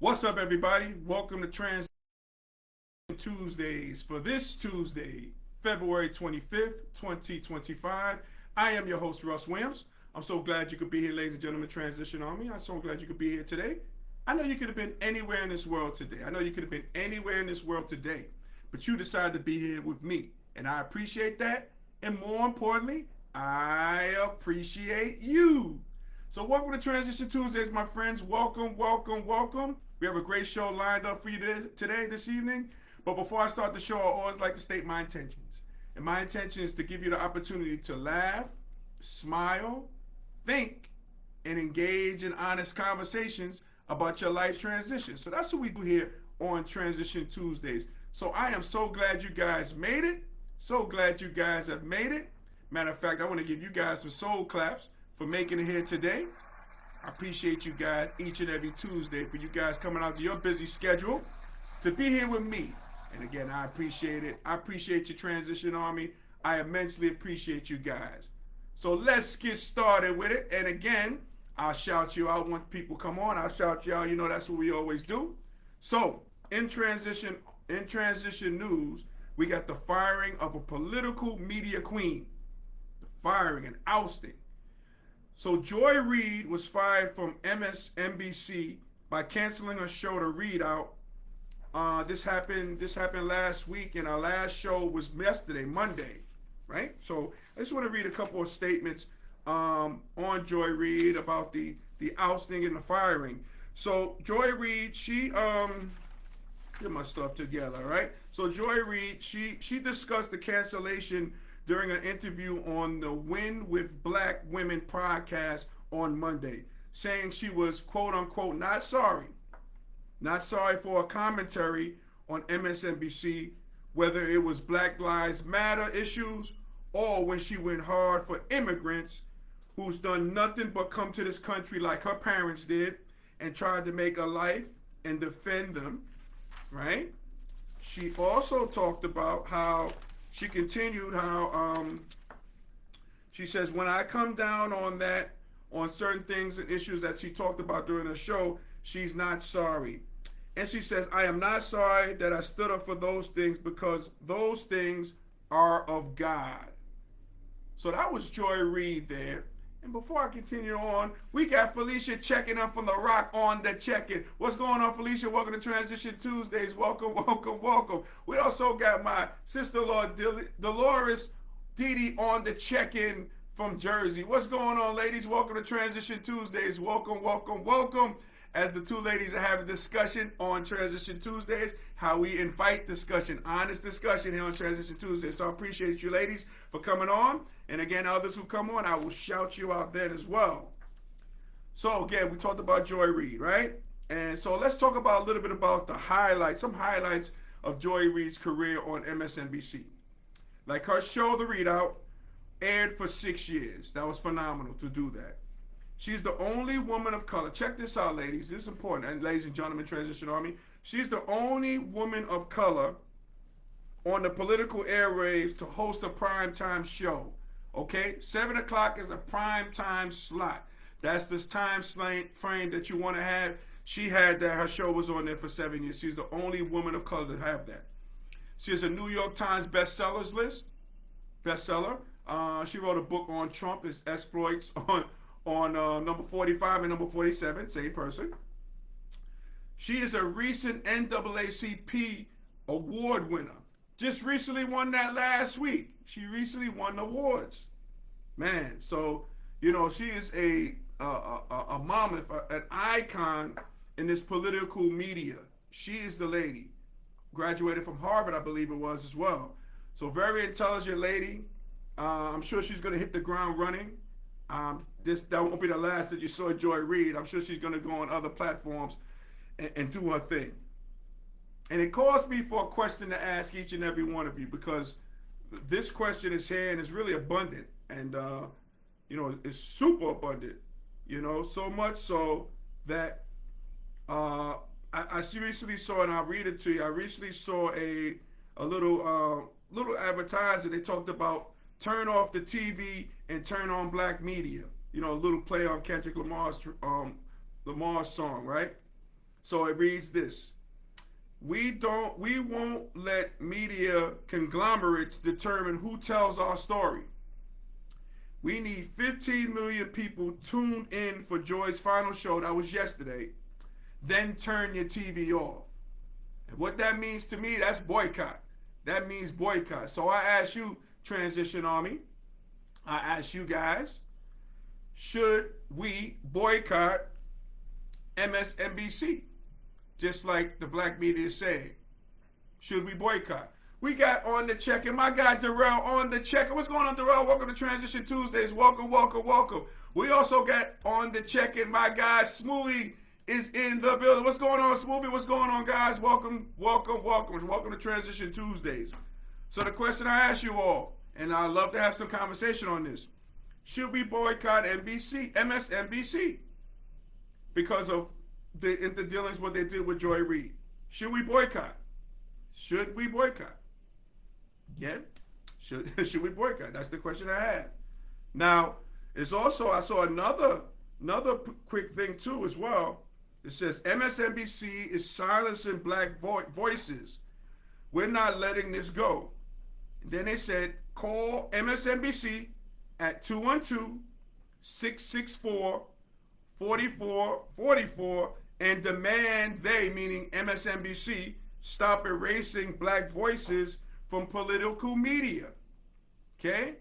What's up, everybody? Welcome to Trans Tuesdays for this Tuesday, February 25th, 2025. I am your host, Russ Williams. I'm so glad you could be here, ladies and gentlemen, Transition Army. I'm so glad you could be here today. I know you could have been anywhere in this world today. But you decided to be here with me. And I appreciate that. And more importantly, I appreciate you. So welcome to Transition Tuesdays, my friends. Welcome. We have a great show lined up for you today, this evening. But before I start the show, I always like to state my intentions. And my intention is to give you the opportunity to laugh, smile, think, and engage in honest conversations about your life transition. So that's what we do here on Transition Tuesdays. So I am so glad you guys made it. So glad you guys have made it. Matter of fact, I want to give you guys some soul claps for making it here today. I appreciate you guys each and every Tuesday for you guys coming out to your busy schedule to be here with me. And again, I appreciate it. I appreciate your Transition Army. I immensely appreciate you guys. So let's get started with it. And again, I'll shout you out when people come on. I'll shout you out. You know, that's what we always do. So in transition news, we got the firing of a political media queen. The firing and ousting. So Joy Reid was fired from MSNBC by canceling her show to read out. This happened last week, and our last show was yesterday, Monday, right? So I just want to read a couple of statements on Joy Reid about the ousting and the firing. So Joy Reid, she get my stuff together, right? So Joy Reid, she discussed the cancellation during an interview on the Win with Black Women podcast on Monday, saying she was, quote unquote, not sorry for a commentary on MSNBC, whether it was Black Lives Matter issues or when she went hard for immigrants who's done nothing but come to this country like her parents did and tried to make a life and defend them, right? She also talked about how she continued how she says, when I come down on certain things and issues that she talked about during the show, she's not sorry. And she says, I am not sorry that I stood up for those things because those things are of God. So that was Joy Reid there. And before I continue on, we got Felicia checking in from The Rock on the check-in. What's going on, Felicia? Welcome to Transition Tuesdays. Welcome. We also got my sister-in-law, Dolores Didi, on the check-in from Jersey. What's going on, ladies? Welcome to Transition Tuesdays. Welcome. As the two ladies are having a discussion on Transition Tuesdays, how we invite discussion, honest discussion here on Transition Tuesdays. So I appreciate you ladies for coming on. And again, others who come on, I will shout you out then as well. So again, we talked about Joy Reid, right? And so let's talk about a little bit about some highlights of Joy Reid's career on MSNBC. Like her show, The Readout, aired for 6 years. That was phenomenal to do that. She's the only woman of color. Check this out, ladies. This is important. And ladies and gentlemen, Transition Army. She's the only woman of color on the political airwaves to host a primetime show. Okay? 7 o'clock is a primetime slot. That's this time frame that you want to have. She had that. Her show was on there for 7 years. She's the only woman of color to have that. She has a New York Times bestseller. She wrote a book on Trump, his exploits on number 45 and number 47, same person. She is a recent NAACP award winner. Just recently won that last week. She recently won awards. Man, so, you know, she is a mammoth, an icon in this political media. She is the lady. Graduated from Harvard, I believe it was as well. So very intelligent lady. I'm sure she's going to hit the ground running. That won't be the last that you saw Joy Reid. I'm sure she's going to go on other platforms and do her thing. And it calls me for a question to ask each and every one of you, because this question is here and it's really abundant. And, it's super abundant, so much so that I recently saw, and I'll read it to you. I recently saw a little advertisement. They talked about turn off the TV and turn on black media. A little play on Kendrick Lamar's song, right? So it reads this. We won't let media conglomerates determine who tells our story. We need 15 million people tuned in for Joy's final show. That was yesterday. Then turn your TV off. And what that means to me, that's boycott. That means boycott. So I ask you, Transition Army, I ask you guys, should we boycott MSNBC? Just like the black media is saying. Should we boycott? We got On the Check, and my guy Darrell on the check. What's going on, Darrell? Welcome to Transition Tuesdays. Welcome, welcome, welcome. We also got On the Check, and my guy Smoothie is in the building. What's going on, Smoothie? What's going on, guys? Welcome, welcome, welcome. Welcome to Transition Tuesdays. So the question I ask you all, and I'd love to have some conversation on this. Should we boycott MSNBC? Because of the dealings, what they did with Joy Reid. Should we boycott? Should we boycott? Yeah. Should we boycott? That's the question I have. Now, it's also, I saw another quick thing too as well. It says MSNBC is silencing black voices. We're not letting this go. And then they said, call MSNBC at 212-664-4444 and demand they, meaning MSNBC, stop erasing black voices from political media. Okay?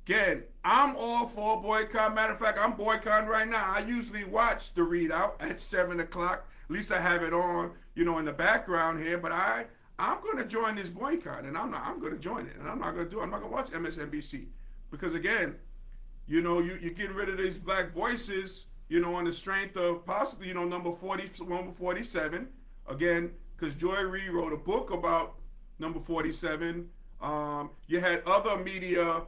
Again, I'm all for boycott. Matter of fact, I'm boycotting right now. I usually watch the readout at 7 o'clock. At least I have it on, in the background here. But I'm going to join this boycott, and I'm going to join it. And I'm not going to watch MSNBC. Because again, you're getting rid of these black voices, on the strength of possibly, number 47. Again, because Joy Reid wrote a book about number 47. You had other media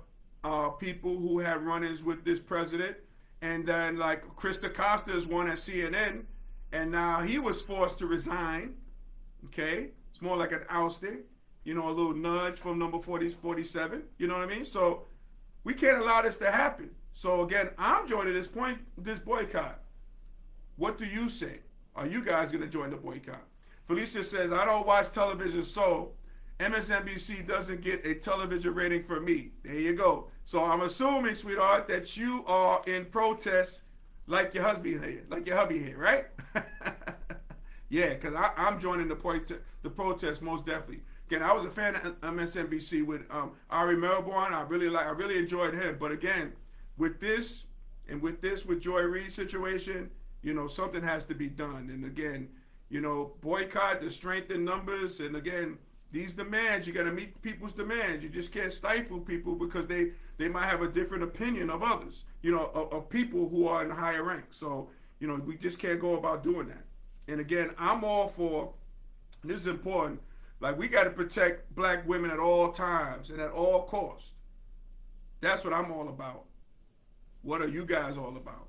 people who had run-ins with this president. And then like Krista Costa is one at CNN. And now he was forced to resign. Okay? It's more like an ousting. A little nudge from number 47. You know what I mean? So we can't allow this to happen. So again, I'm joining this boycott. What do you say? Are you guys going to join the boycott? Felicia says, I don't watch television, so MSNBC doesn't get a television rating for me. There you go. So I'm assuming, sweetheart, that you are in protest like your husband here, like your hubby here, right? Yeah, because I'm joining the protest most definitely. Again, I was a fan of MSNBC with Ari Melbourne. I really enjoyed him. But again, with Joy Reid's situation, something has to be done. And again, boycott the strength in numbers. And again, these demands, you got to meet people's demands. You just can't stifle people because they might have a different opinion of others, of people who are in higher rank. So, we just can't go about doing that. And again, I'm all for, this is important, like we got to protect black women at all times and at all costs. That's what I'm all about. What are you guys all about?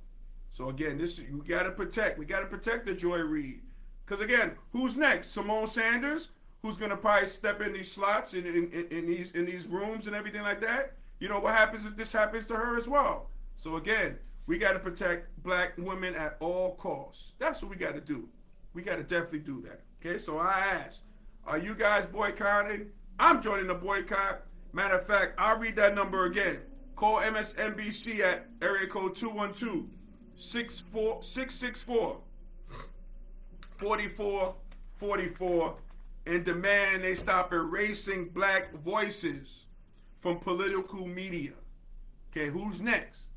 So again, we got to protect. We got to protect the Joy Reid. Because again, who's next? Simone Sanders, who's going to probably step in these slots in these rooms and everything like that. What happens if this happens to her as well? So again, we got to protect black women at all costs. That's what we got to do. We got to definitely do that. Okay, so I ask, are you guys boycotting? I'm joining the boycott. Matter of fact, I'll read that number again. Call MSNBC at area code 212-664-4444 and demand they stop erasing black voices from political media. Okay, who's next?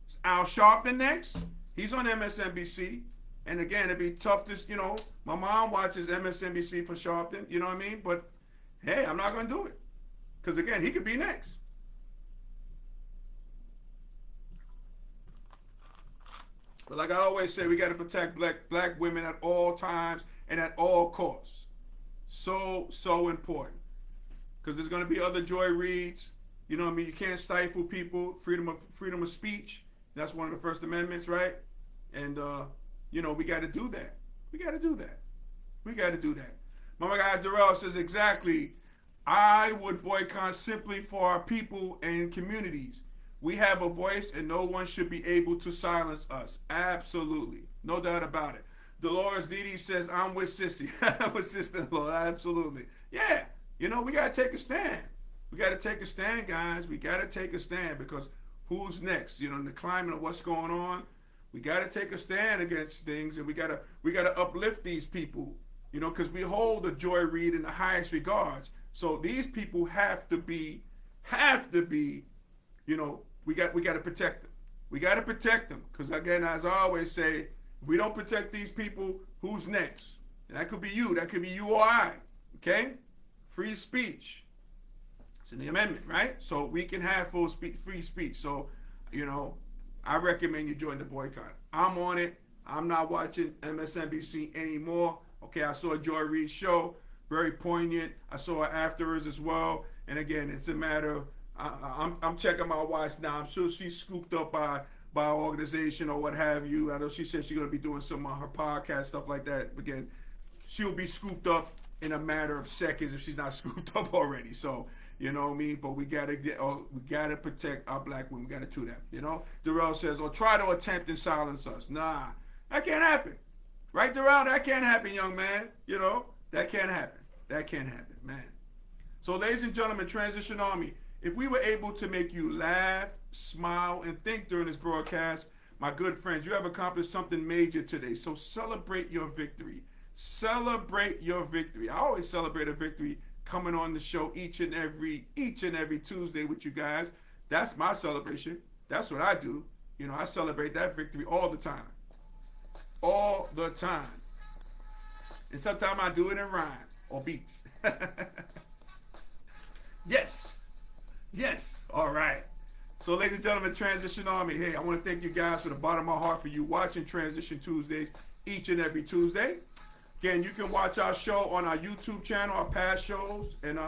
Is Al Sharpton next? He's on MSNBC. And again, it'd be tough to, my mom watches MSNBC for Sharpton, you know what I mean? But hey, I'm not going to do it. Because again, he could be next. But like I always say, we got to protect black women at all times and at all costs. So important. Because there's going to be other Joy Reids. You know what I mean? You can't stifle people. Freedom of speech. That's one of the First Amendments, right? And, we got to do that. We got to do that. My guy Darrell says, exactly. I would boycott simply for our people and communities. We have a voice and no one should be able to silence us. Absolutely. No doubt about it. Dolores Didi says, I'm with Sissy. I'm with sister-in-law, absolutely. Yeah, you know, we got to take a stand. We got to take a stand, guys. We got to take a stand because who's next? You know, in the climate of what's going on, we got to take a stand against things, and we got to uplift these people, you know, because we hold the Joy Reid in the highest regards. So these people have to be, you know, we got to protect them. We got to protect them because, again, as I always say, if we don't protect these people, who's next? And that could be you. That could be you or I. Okay? Free speech. It's in the amendment, right? So we can have free speech. So, you know, I recommend you join the boycott. I'm on it. I'm not watching MSNBC anymore. Okay, I saw a Joy Reid show, very poignant. I saw it afterwards as well. And again, it's a matter of I'm checking my watch now. I'm sure she's scooped up by an organization or what have you. I know she said she's going to be doing some of her podcast stuff like that. Again, she'll be scooped up in a matter of seconds if she's not scooped up already. So, you know what I mean? But we gotta protect our black women. We gotta do that. You know? Darrell says, or try to attempt and silence us. Nah, that can't happen. Right, Darrell? That can't happen, young man. You know? That can't happen. That can't happen, man. So, ladies and gentlemen, Transition Army, if we were able to make you laugh, smile, and think during this broadcast, my good friends, you have accomplished something major today. So celebrate your victory. Celebrate your victory. I always celebrate a victory coming on the show each and every Tuesday with you guys. That's my celebration. That's what I do. You know, I celebrate that victory all the time. All the time. And sometimes I do it in rhyme or beats. Yes. Yes. All right. So, ladies and gentlemen, Transition Army, hey, I want to thank you guys from the bottom of my heart for you watching Transition Tuesdays each and every Tuesday. Again, you can watch our show on our YouTube channel, our past shows, and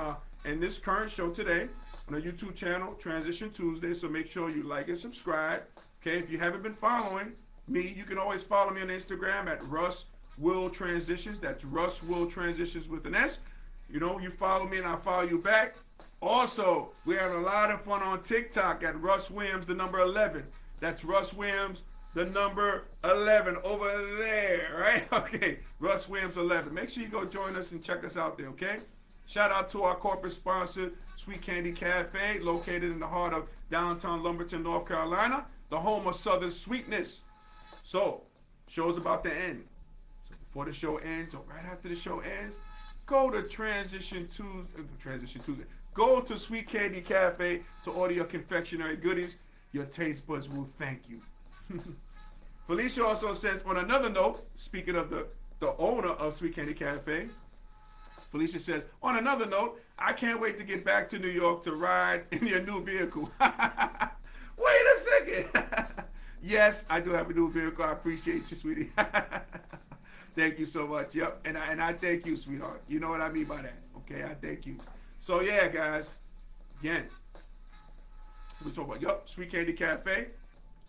this current show today on our YouTube channel, Transition Tuesday. So make sure you like and subscribe. Okay, if you haven't been following me, you can always follow me on Instagram at Russ Will Transitions. That's Russ Will Transitions with an S. You know, you follow me and I follow you back. Also, we have a lot of fun on TikTok at Russ Williams, the number 11. That's Russ Williams, the number 11 over there, right? Okay, Russ Williams 11. Make sure you go join us and check us out there, okay? Shout out to our corporate sponsor, Sweet Candy Cafe, located in the heart of downtown Lumberton, North Carolina, the home of Southern sweetness. So, show's about to end. So before the show ends, or right after the show ends, go to Transition Tuesday. Go to Sweet Candy Cafe to order your confectionery goodies. Your taste buds will thank you. Felicia also says, on another note, speaking of the owner of Sweet Candy Cafe, Felicia says, on another note, I can't wait to get back to New York to ride in your new vehicle. Wait a second. Yes, I do have a new vehicle. I appreciate you, sweetie. Thank you so much. Yep, and I thank you, sweetheart. You know what I mean by that, okay? I thank you. So yeah, guys, again, we're talking about, Sweet Candy Cafe.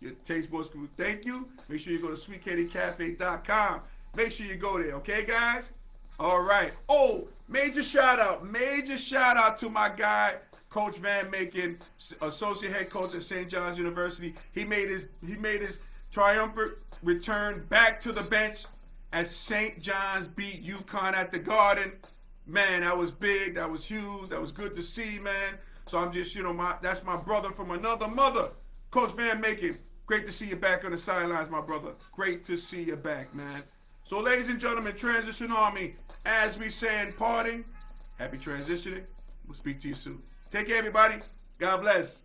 Your taste buds will thank you. Make sure you go to sweetcandycafe.com. Make sure you go there, okay, guys? All right. Oh, major shout out to my guy, Coach Van Macon, associate head coach at St. John's University. He made his triumphant return back to the bench as St. John's beat UConn at the Garden. Man, that was big. That was huge. That was good to see, man. So I'm just, that's my brother from another mother. Coach Van Macon, great to see you back on the sidelines, my brother. Great to see you back, man. So, ladies and gentlemen, Transition Army, as we say in parting, happy transitioning. We'll speak to you soon. Take care, everybody. God bless.